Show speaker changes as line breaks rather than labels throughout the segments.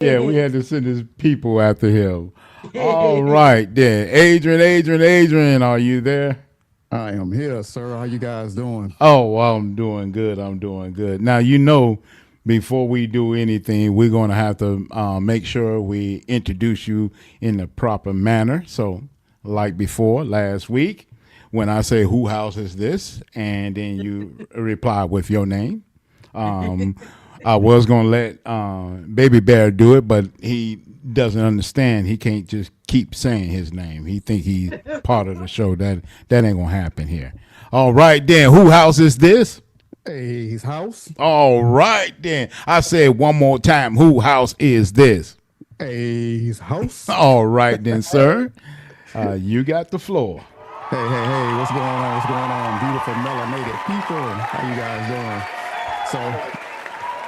Yeah, we had to send his people after him. All right, then. Adrian, are you there?
I am here, sir. How you guys doing?
Oh, well, I'm doing good. I'm doing good. Now, before we do anything, we're going to have to make sure we introduce you in the proper manner. So, like before, last week, when I say, who house is this? And then you reply with your name. Um, I was going to let Baby Bear do it, but he doesn't understand. He can't just keep saying his name. He think he's part of the show. That ain't going to happen here. All right, then. Who house is this?
Hey, his house.
All right, then. I said one more time. Who house is this?
Hey, his house.
All right, then, sir. You got the floor.
Hey, what's going on? What's going on? Beautiful melanated people. How you guys doing? So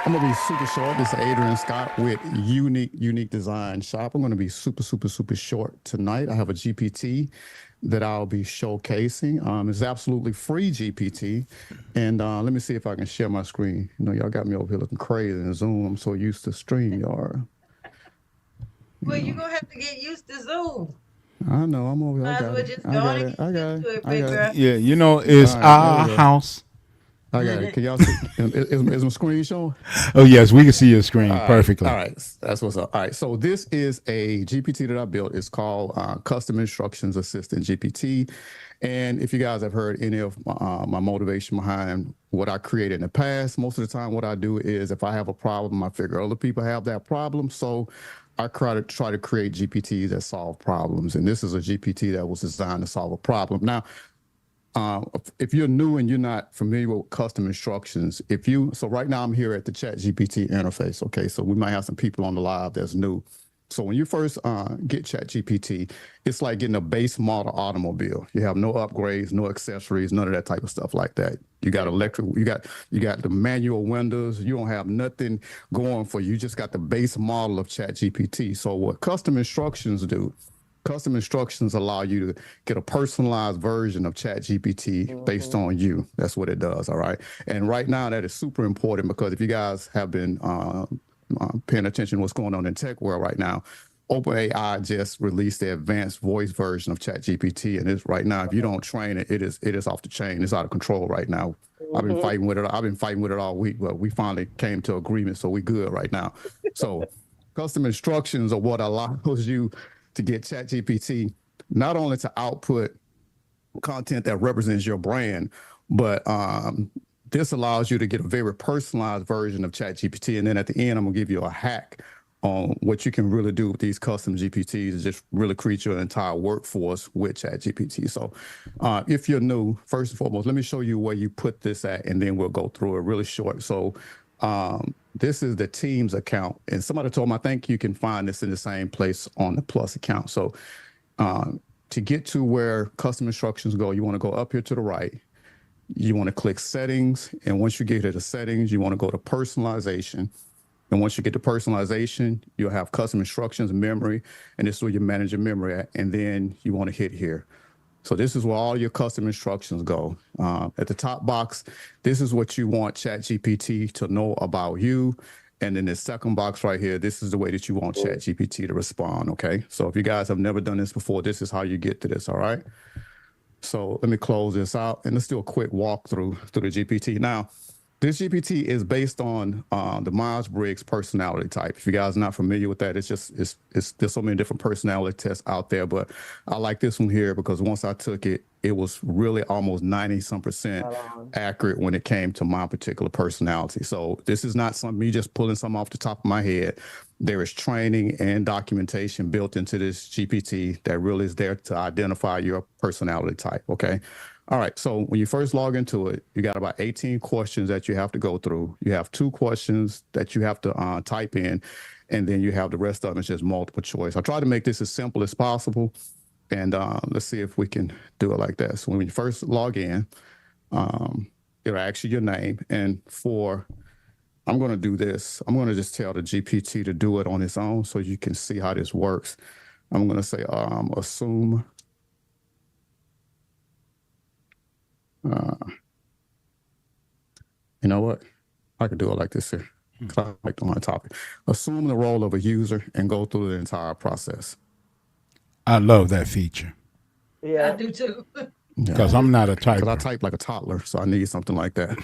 I'm gonna be super short. This is Adrian Scott with Unique Design Shop. I'm gonna be super short tonight. I have a GPT that I'll be showcasing. It's absolutely free GPT. And let me see if I can share my screen. You know, y'all got me over here looking crazy in Zoom. I'm so used to StreamYard.
Well, you're gonna have to get used to Zoom.
I know. I'm over here. I
Might as
got
well
it.
just
I
go on
got
and
it.
get
I got
used
it.
to it,
I
big
got it.
girl.
Yeah,
All
it's
right. There we
our
go.
house.
I got it. Can y'all see? Is my screen showing?
Oh, yes, we can see your screen
All right.
perfectly.
All right. That's what's up. All right. So this is a GPT that I built. It's called Custom Instructions Assistant GPT. And if you guys have heard any of my motivation behind what I created in the past, most of the time what I do is if I have a problem, I figure other people have that problem. So I try to create GPTs that solve problems. And this is a GPT that was designed to solve a problem. Now, if you're new and you're not familiar with custom instructions, so right now I'm here at the ChatGPT interface. Okay, so we might have some people on the live that's new. So when you first get ChatGPT, it's like getting a base model automobile. You have no upgrades, no accessories, none of that type of stuff like that. You got electric, you got the manual windows. You don't have nothing going for you. You just got the base model of ChatGPT. So what custom instructions do? Custom instructions allow you to get a personalized version of ChatGPT based on you. That's what it does. All right. And right now, that is super important because if you guys have been paying attention to what's going on in tech world right now, OpenAI just released the advanced voice version of ChatGPT, and it's right now. If you don't train it, it is off the chain. It's out of control right now. I've been fighting with it. I've been fighting with it all week, but we finally came to agreement, so we good right now. So, custom instructions are what allows you to get ChatGPT not only to output content that represents your brand, but this allows you to get a very personalized version of ChatGPT. And then at the end, I'm gonna give you a hack on what you can really do with these custom GPTs and just really create your entire workforce with ChatGPT. So if you're new, first and foremost, let me show you where you put this at, and then we'll go through it really short. So this is the Teams account. And somebody told me, I think you can find this in the same place on the Plus account. So to get to where custom instructions go, you want to go up here to the right. You want to click settings. And once you get to the settings, you want to go to personalization. And once you get to personalization, you'll have custom instructions, memory, and this is where you manage your memory at. And then you want to hit here. So this is where all your custom instructions go. At the top box, this is what you want ChatGPT to know about you. And then the second box right here, this is the way that you want ChatGPT to respond, okay? So if you guys have never done this before, this is how you get to this, all right? So let me close this out and let's do a quick walkthrough through the GPT. Now, this GPT is based on the Myers-Briggs personality type. If you guys are not familiar with that, there's so many different personality tests out there, but I like this one here because once I took it, it was really almost 90-some% accurate when it came to my particular personality. So this is not me just pulling something off the top of my head. There is training and documentation built into this GPT that really is there to identify your personality type, okay? All right, so when you first log into it, you got about 18 questions that you have to go through. You have 2 questions that you have to type in, and then you have the rest of them is just multiple choice. I try to make this as simple as possible, and let's see if we can do it like that. So when you first log in, it'll ask you your name, and I'm going to do this. I'm going to just tell the GPT to do it on its own so you can see how this works. I'm going to say assume. You know what? I could do it like this here. 'cause I like on my topic. Assume the role of a user and go through the entire process.
I love that feature
I
Yeah.
do too.
Yeah.
because I'm not a
Because I
typer.
type like a toddler, so I need something like that.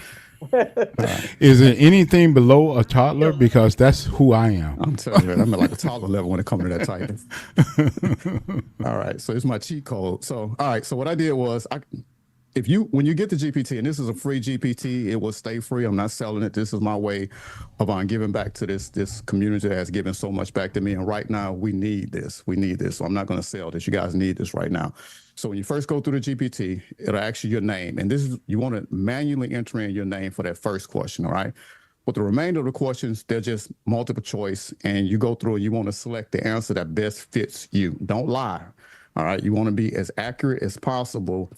Is it anything below a toddler? Because that's who I am.
I'm telling you, I'm at like a toddler level when it comes to that typing. All right, so it's my cheat code. So, all right, so what I did was, when you get the GPT, and this is a free GPT, it will stay free. I'm not selling it. This is my way of giving back to this community that has given so much back to me. And right now, we need this. We need this. So I'm not going to sell this. You guys need this right now. So when you first go through the GPT, it'll ask you your name, and this is you want to manually enter in your name for that first question. All right. But the remainder of the questions, they're just multiple choice, and you go through and you want to select the answer that best fits you. Don't lie. All right. You want to be as accurate as possible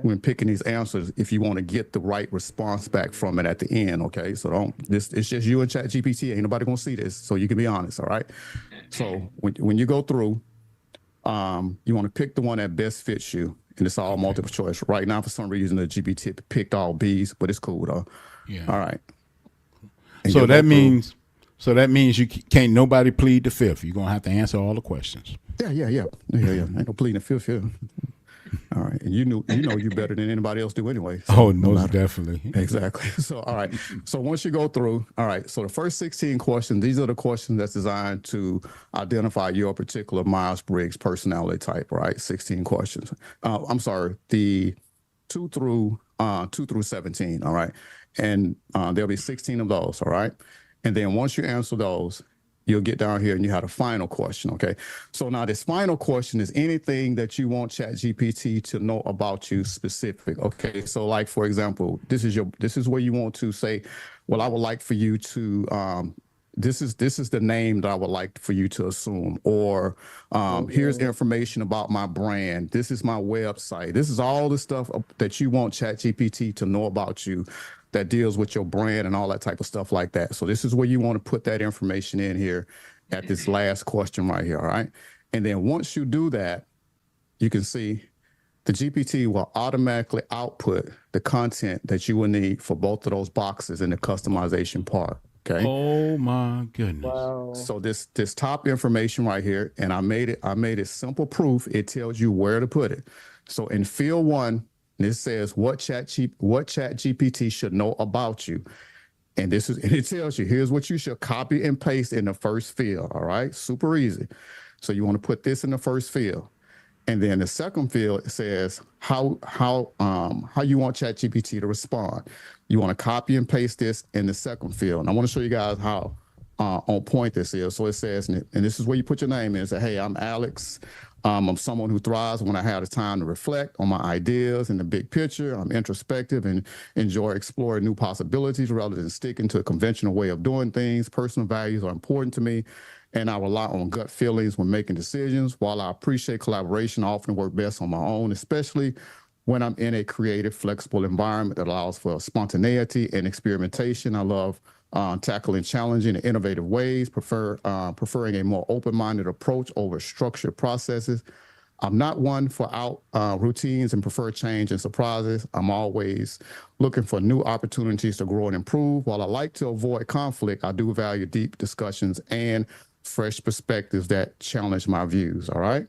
when picking these answers if you want to get the right response back from it at the end. Okay. So it's just you and ChatGPT. Ain't nobody going to see this. So you can be honest. All right. So when you go through, you want to pick the one that best fits you. And it's all multiple choice. Right now, for some reason, the GPT picked all B's, but it's cool though.
Yeah.
All right. And
So that means you can't nobody plead the fifth. You're gonna have to answer all the questions.
Yeah. Ain't no pleading the fifth here. All right. And you know you better than anybody else do anyway. So
Oh,
no
most
matter.
definitely.
Exactly. So, all right. So once you go through, all right. So the first 16 questions, these are the questions that's designed to identify your particular Myers-Briggs personality type, right? 16 questions. I'm sorry, the 2 through 17. All right. And there'll be 16 of those. All right. And then once you answer those, you'll get down here and you have a final question. Okay. So now this final question is anything that you want ChatGPT to know about you specific. Okay. So like, for example, this is where you want to say, well, I would like for you to, this is the name that I would like for you to assume, or here's information about my brand. This is my website. This is all the stuff that you want ChatGPT to know about you, that deals with your brand and all that type of stuff like that. So this is where you want to put that information in here at this last question right here. All right. And then once you do that, you can see the GPT will automatically output the content that you will need for both of those boxes in the customization part. Okay.
Oh my goodness.
Wow.
So this top information right here, and I made it simple proof. It tells you where to put it. So in field 1, it says what ChatGPT should know about you. And it tells you, here's what you should copy and paste in the first field. All right. Super easy. So you want to put this in the first field. And then the second field says how you want ChatGPT to respond. You want to copy and paste this in the second field. And I want to show you guys how on point this is. So it says, and this is where you put your name in. Say, hey, I'm Alex. I'm someone who thrives when I have the time to reflect on my ideas and the big picture. I'm introspective and enjoy exploring new possibilities rather than sticking to a conventional way of doing things. Personal values are important to me, and I rely on gut feelings when making decisions. While I appreciate collaboration, I often work best on my own, especially when I'm in a creative, flexible environment that allows for spontaneity and experimentation. I love tackling challenging and innovative ways, preferring a more open-minded approach over structured processes. I'm not one for routines and prefer change and surprises. I'm always looking for new opportunities to grow and improve. While I like to avoid conflict, I do value deep discussions and fresh perspectives that challenge my views. All right.